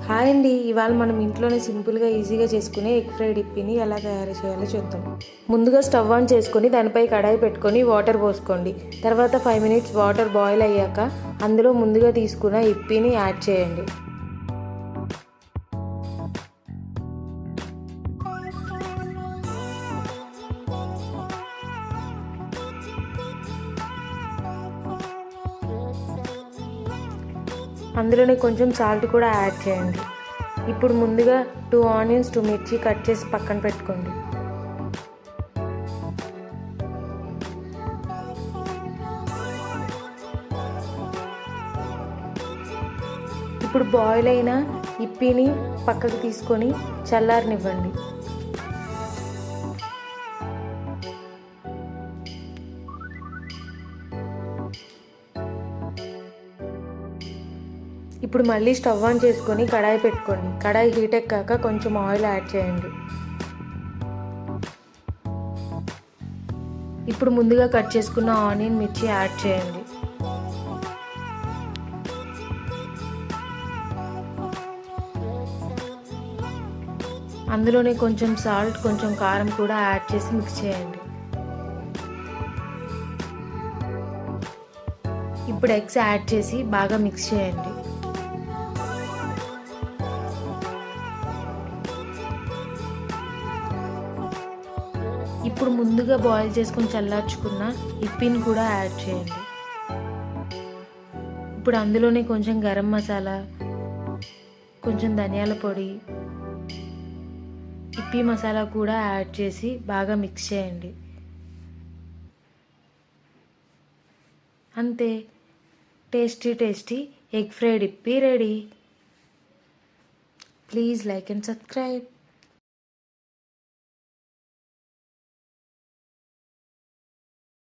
Hi అండి, ఇవాళ మనం ఇంట్లోనే సింపుల్గా ఈజీగా చేసుకునే ఎగ్ ఫ్రైడ్ ఇప్పిని ఎలా తయారు చేయాలో చూద్దాం. ముందుగా స్టవ్ ఆన్ చేసుకొని దానిపై కడాయి పెట్టుకొని వాటర్ పోసుకోండి. తర్వాత 5 మినిట్స్ వాటర్ బాయిల్ అయ్యాక అందులో ముందుగా తీసుకున్న ఇప్పిని యాడ్ చేయండి. అందులోనే కొంచెం సాల్ట్ కూడా యాడ్ చేయండి. ఇప్పుడు ముందుగా 2 ఆనియన్స్ 2 మిర్చి కట్ చేసి పక్కన పెట్టుకోండి. ఇప్పుడు బాయిల్ అయిన ఇప్పిని పక్కకు తీసుకొని చల్లారనివ్వండి. ఇప్పుడు మళ్ళీ స్టవ్ ఆన్ చేసుకొని కడాయి పెట్టుకోండి. కడాయి హీట్ ఎక్కాక కొంచెం ఆయిల్ యాడ్ చేయండి. ఇప్పుడు ముందుగా కట్ చేసుకున్న ఆనియన్ మిర్చి యాడ్ చేయండి. అందులోనే కొంచెం సాల్ట్, కొంచెం కారం కూడా యాడ్ చేసి మిక్స్ చేయండి. ఇప్పుడు ఎగ్స్ యాడ్ చేసి బాగా మిక్స్ చేయండి. ఇప్పుడు ముందుగా బాయిల్ చేసుకొని చల్లార్చుకున్న ఇప్పిని కూడా యాడ్ చేయండి. ఇప్పుడు అందులోనే కొంచెం గరం మసాలా, కొంచెం ధనియాల పొడి, ఇప్పి మసాలా కూడా యాడ్ చేసి బాగా మిక్స్ చేయండి. అంతే, tasty egg fried yippee ready. Please like and subscribe.